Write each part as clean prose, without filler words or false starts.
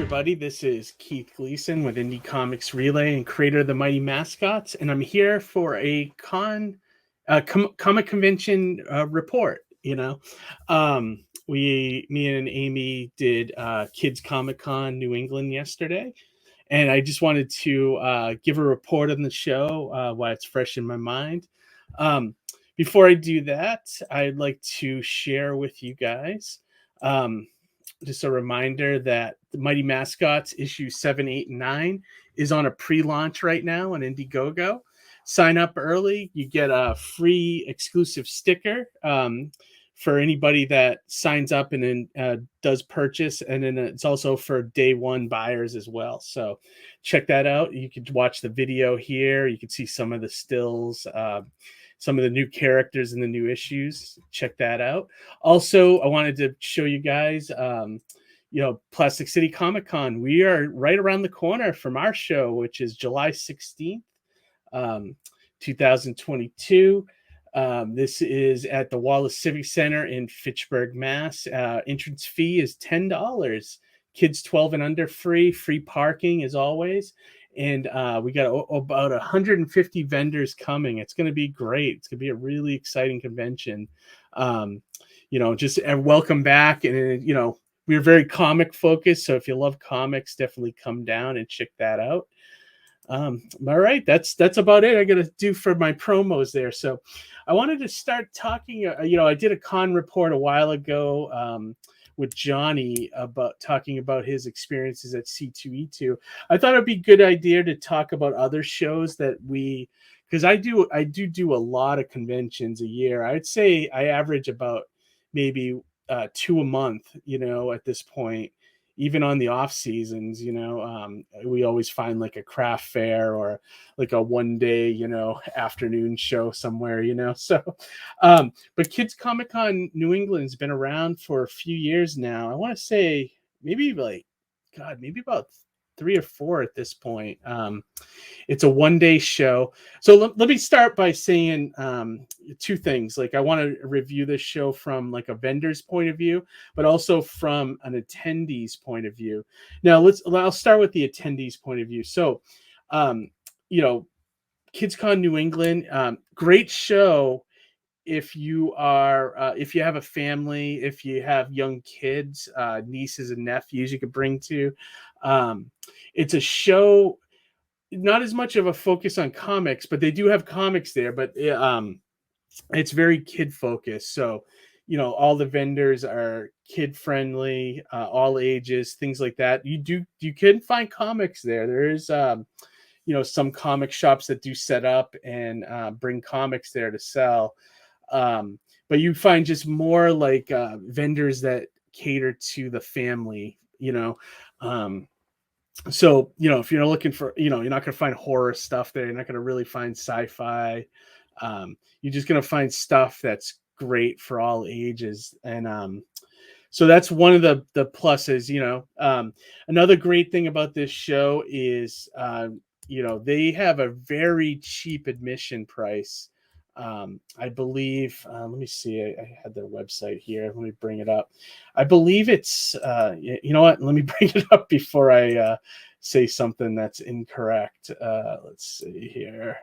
everybody. This is Keith Gleason with Indie Comics Relay and creator of the Mighty Mascots, and I'm here for a comic convention report. Me and Amy did Kids Comic Con New England yesterday, and I just wanted to give a report on the show while it's fresh in my mind. Before I do that, I'd like to share with you guys. Just a reminder that the Mighty Mascots issue 7, 8, and 9 is on a pre-launch right now on Indiegogo. Sign up early. You get a free exclusive sticker for anybody that signs up and then does purchase. And then it's also for day one buyers as well. So check that out. You can watch the video here. You can see some of the stills, some of the new characters in the new issues. Check that out. Also, I wanted to show you guys, Plastic City Comic Con. We are right around the corner from our show, which is July 16th, 2022. This is at the Wallace Civic Center in Fitchburg, Mass. Entrance fee is $10. Kids 12 and under free parking as always. And we got about 150 vendors coming. It's going to be great. It's going to be a really exciting convention. Just welcome back. And, we're very comic focused. So if you love comics, definitely come down and check that out. All right. That's about it I got to do for my promos there. So I wanted to start talking, I did a con report a while ago with Johnny talking about his experiences at C2E2. I thought it'd be a good idea to talk about other shows that because I do a lot of conventions a year. I'd say I average about maybe 2 a month, at this point, even on the off seasons. We always find like a craft fair or like a 1 day, afternoon show somewhere, so but Kids Comic Con New England has been around for a few years now. I want to say maybe about 3 or 4 at this point. It's a 1 day show. So let me start by saying 2 things. Like, I want to review this show from like a vendor's point of view, but also from an attendee's point of view. Now I'll start with the attendee's point of view. So, KidsCon New England, great show. If you have a family, if you have young kids, nieces and nephews you could bring to, it's a show, not as much of a focus on comics, but they do have comics there, but it's very kid focused. So, all the vendors are kid friendly, all ages, things like that. You can find comics there. There is, some comic shops that do set up and bring comics there to sell. But you find just more like vendors that cater to the family, so, if you're looking for, you're not going to find horror stuff there. You're not going to really find sci-fi. You're just going to find stuff that's great for all ages. And so that's one of the pluses, Another great thing about this show is, they have a very cheap admission price. I believe, let me see, I had their website here. Let me bring it up. I believe it's, you know what? Let me bring it up before I say something that's incorrect. Let's see here.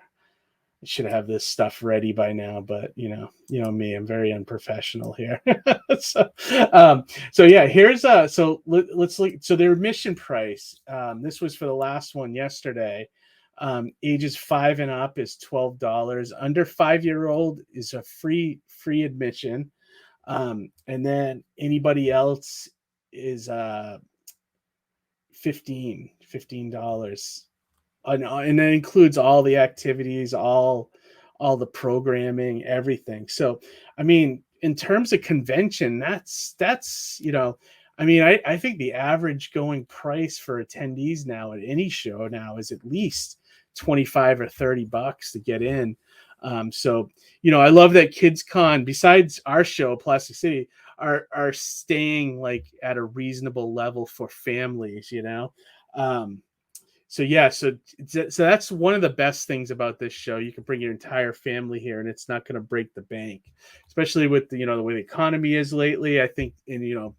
I should have this stuff ready by now, but you know me, I'm very unprofessional here. So yeah, here's so let's look. So their admission price, this was for the last one yesterday. Ages 5 and up is $12. Under 5-year-old is a free admission. And then anybody else is $15. And that includes all the activities, all the programming, everything. So, I mean, in terms of convention, that's I think the average going price for attendees now at any show now is at least $25 or $30 to get in. So, I love that KidsCon, besides our show, Plastic City, are staying like at a reasonable level for families, So yeah, so that's one of the best things about this show. You can bring your entire family here, and it's not going to break the bank, especially with the way the economy is lately. I think, and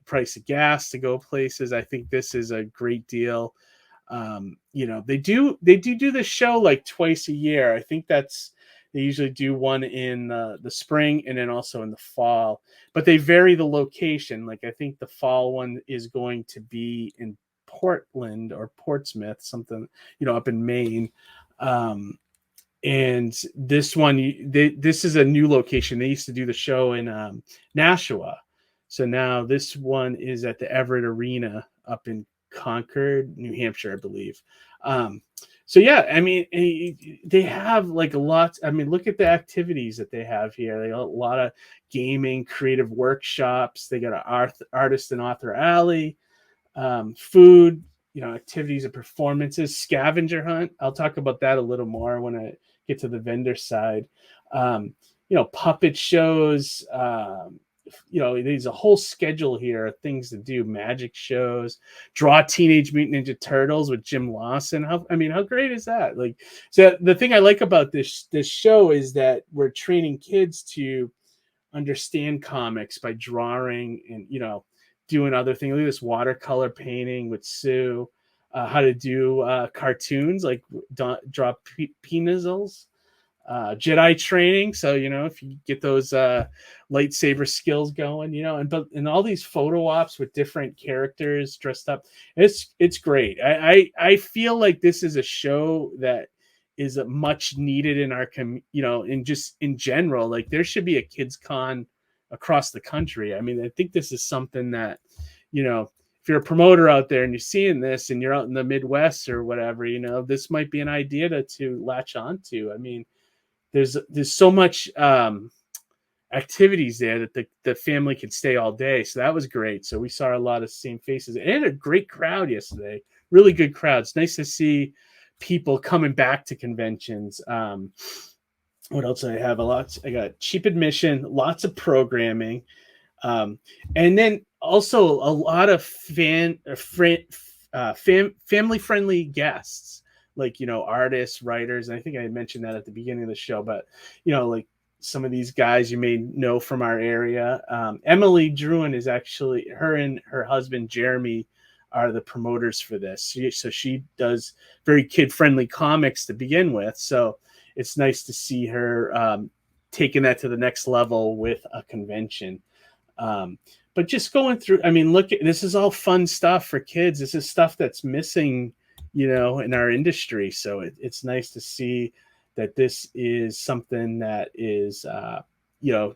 price of gas to go places. I think this is a great deal. They do the show like twice a year. I think they usually do one in the spring and then also in the fall, but they vary the location. Like I think the fall one is going to be in Portland or Portsmouth, something, up in Maine. And this one, this is a new location. They used to do the show in Nashua. So now this one is at the Everett Arena up in Concord, New Hampshire, I believe. So yeah, I mean, they have like a lot. I mean, look at the activities that they have here. They got a lot of gaming, creative workshops. They got an artist and author alley, food, activities and performances, scavenger hunt. I'll talk about that a little more when I get to the vendor side. Puppet shows. There's a whole schedule here of things to do. Magic shows, draw Teenage Mutant Ninja Turtles with Jim Lawson. How great is that? Like, so the thing I like about this show is that we're training kids to understand comics by drawing and doing other things. Look at this watercolor painting with Sue. How to do cartoons, like draw pencils. Jedi training. So, if you get those lightsaber skills going, and all these photo ops with different characters dressed up, it's great. I feel like this is a show that is much needed in our in just in general. Like there should be a kids con across the country. I mean, I think this is something that, if you're a promoter out there and you're seeing this and you're out in the Midwest or whatever, this might be an idea to latch onto. I mean, there's so much activities there that the family can stay all day. So that was great. So we saw a lot of same faces and a great crowd yesterday. Really good crowd. It's nice to see people coming back to conventions. What else do I have? I got cheap admission, lots of programming, and then also a lot of family friendly guests. Like, artists, writers. And I think I mentioned that at the beginning of the show, but, like some of these guys you may know from our area. Emily Druin is actually, her and her husband, Jeremy, are the promoters for this. So she does very kid-friendly comics to begin with. So it's nice to see her taking that to the next level with a convention. But just going through, I mean, this is all fun stuff for kids. This is stuff that's missing in our industry. So it's nice to see that this is something that is,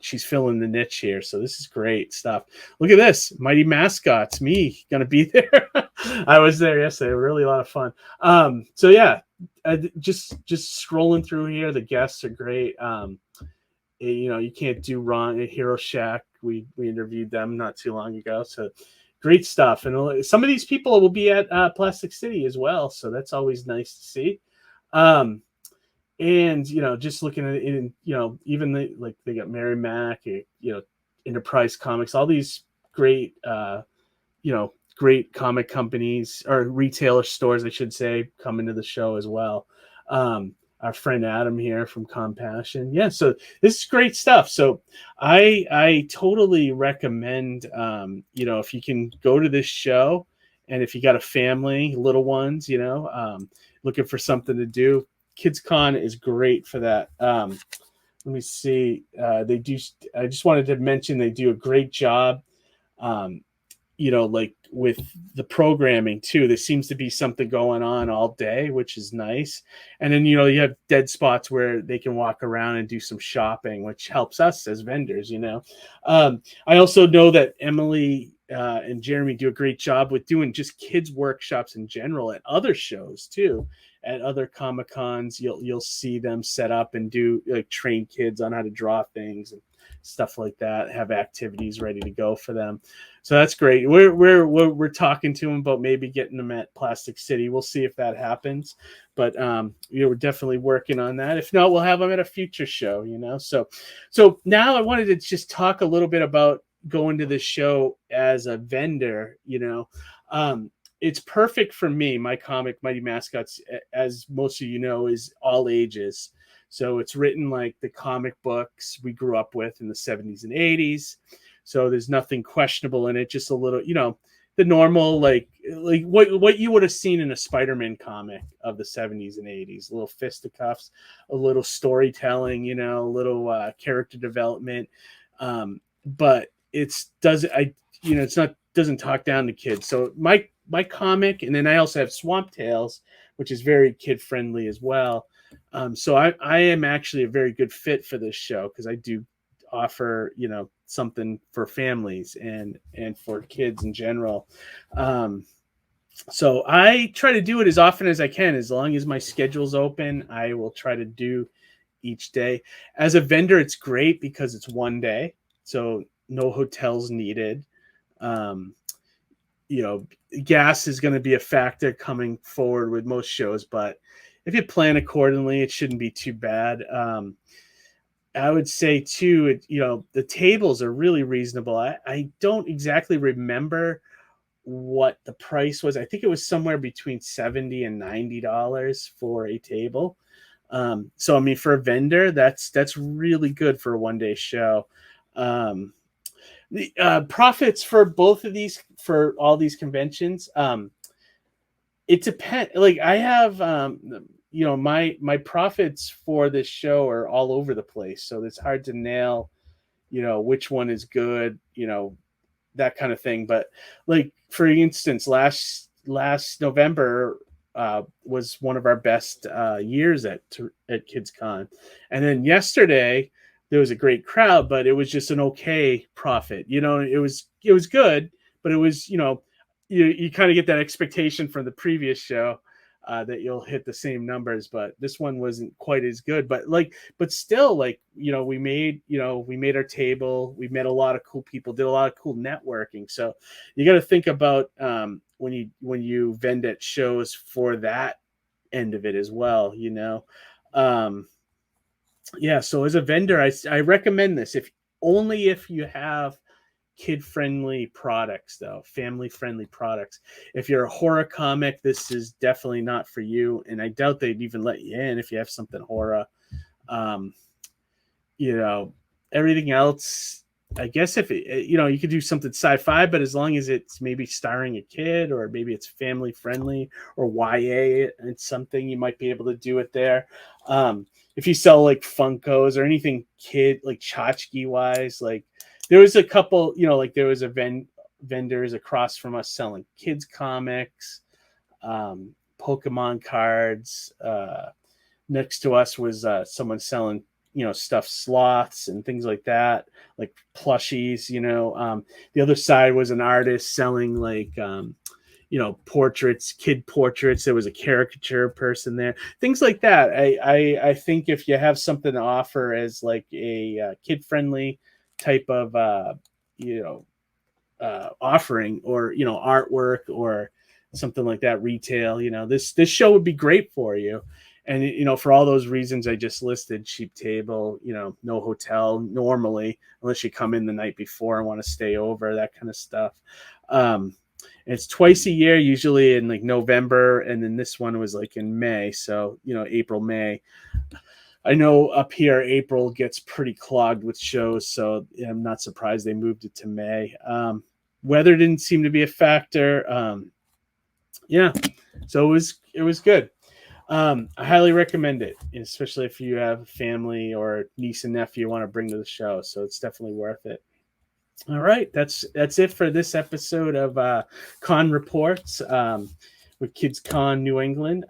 she's filling the niche here. So this is great stuff. Look at this, Mighty Mascots, me going to be there. I was there yesterday. Really a lot of fun. So yeah, just scrolling through here. The guests are great. You can't do wrong. Hero Shack. We interviewed them not too long ago. So great stuff. And some of these people will be at Plastic City as well. So that's always nice to see. And, just looking at it, even they got Mary Mac, Enterprise Comics, all these great, great comic companies or retailer stores, I should say, come into the show as well. Our friend Adam here from Compassion. Yeah, so this is great stuff. So I totally recommend, if you can go to this show, and if you got a family, little ones, looking for something to do, Kids Con is great for that. Let me see. I just wanted to mention they do a great job. Like with the programming too, there seems to be something going on all day, which is nice. And then, you have dead spots where they can walk around and do some shopping, which helps us as vendors, I also know that Emily and Jeremy do a great job with doing just kids workshops in general at other shows too. At other Comic Cons, you'll see them set up and do train kids on how to draw things and stuff like that, have activities ready to go for them. So that's great. We're talking to them about maybe getting them at Plastic City. We'll see if that happens, but we're definitely working on that. If not, we'll have them at a future show, So now I wanted to just talk a little bit about going to the show as a vendor. It's perfect for me. My comic, Mighty Mascots, as most of is all ages. So it's written like the comic books we grew up with in the 70s and 80s. So there's nothing questionable in it, just a little, the normal, like what you would have seen in a Spider-Man comic of the 70s and 80s, a little fisticuffs, a little storytelling, a little character development. But it's not, doesn't talk down to kids. So my comic, and then I also have Swamp Tales, which is very kid friendly as well. So I am actually a very good fit for this show, because I do offer something for families and for kids in general. So I try to do it as often as I can. As long as my schedule's open, I will try to do each day. As a vendor, it's great because it's one day, so no hotels needed. um, Gas is going to be a factor coming forward with most shows, but if you plan accordingly, it shouldn't be too bad. I would say too, the tables are really reasonable. I don't exactly remember what the price was. I think it was somewhere between $70 and $90 for a table. So I mean, for a vendor, that's really good for a one-day show. The profits for both of these, for all these conventions, it depends. Like I have, my profits for this show are all over the place, so it's hard to nail, which one is good, that kind of thing. But like, for instance, last November was one of our best years at KidsCon, and then yesterday there was a great crowd, but it was just an okay profit. It was good, but it was, you kind of get that expectation from the previous show that you'll hit the same numbers, but this one wasn't quite as good. But still, we made our table, we met a lot of cool people, did a lot of cool networking. So you got to think about when you vend at shows for that end of it as well. So as a vendor, I recommend this, if you have kid-friendly products, though, family-friendly products. If you're a horror comic, this is definitely not for you, and I doubt they'd even let you in if you have something horror. Everything else, I guess, if you could do something sci-fi, but as long as it's maybe starring a kid, or maybe it's family-friendly, or YA, it's something, you might be able to do it there. If you sell like Funkos or anything kid, like tchotchke wise, like there was a couple, there was a vendors across from us selling kids comics, Pokemon cards. Next to us was someone selling, stuffed sloths and things like that, like plushies. The other side was an artist selling like portraits, kid portraits. There was a caricature person there, things like that. I think if you have something to offer as like a kid friendly type of offering, or artwork or something like that, retail, this show would be great for you. And for all those reasons I just listed, cheap table, no hotel normally, unless you come in the night before and want to stay over, that kind of stuff. It's twice a year, usually in like November, and then this one was like in May. So April, May. I know up here April gets pretty clogged with shows, so I'm not surprised they moved it to May. Weather didn't seem to be a factor. So it was good. I highly recommend it, especially if you have a family or niece and nephew you want to bring to the show. So it's definitely worth it. All right, that's it for this episode of Con Reports with Kids Con New England.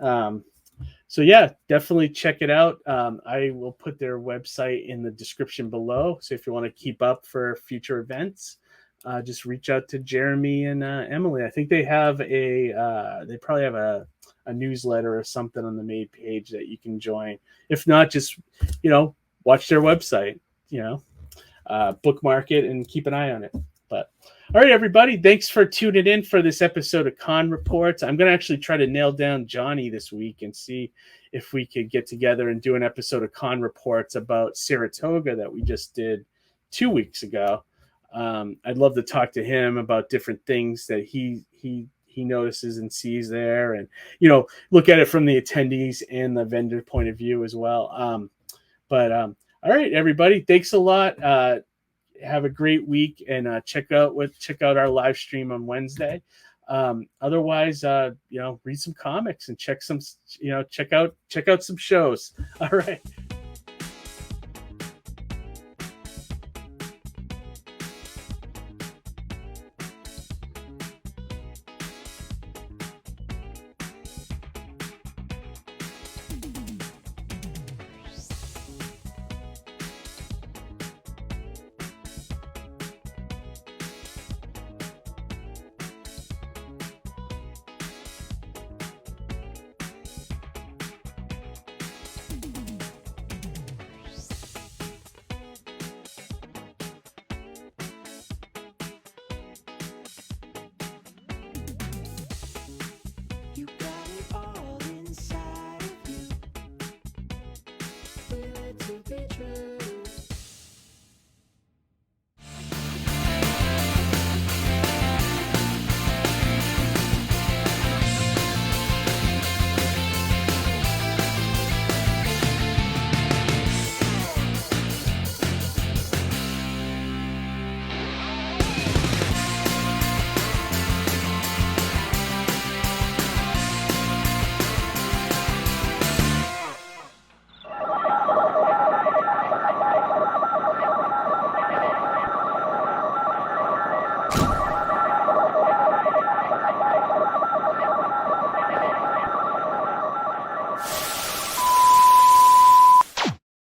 So yeah, definitely check it out. I will put their website in the description below. So if you want to keep up for future events, just reach out to Jeremy and Emily. I think they have they probably have a newsletter or something on the main page that you can join. If not, just watch their website. Bookmark it and keep an eye on it. But all right, everybody, thanks for tuning in for this episode of Con Reports. I'm going to actually try to nail down Johnny this week and see if we could get together and do an episode of Con Reports about Saratoga that we just did 2 weeks ago. I'd love to talk to him about different things that he notices and sees there, and look at it from the attendees and the vendor point of view as well. All right, everybody, thanks a lot. have a great week, and check out our live stream on Wednesday. Otherwise, read some comics and check out some shows. All right.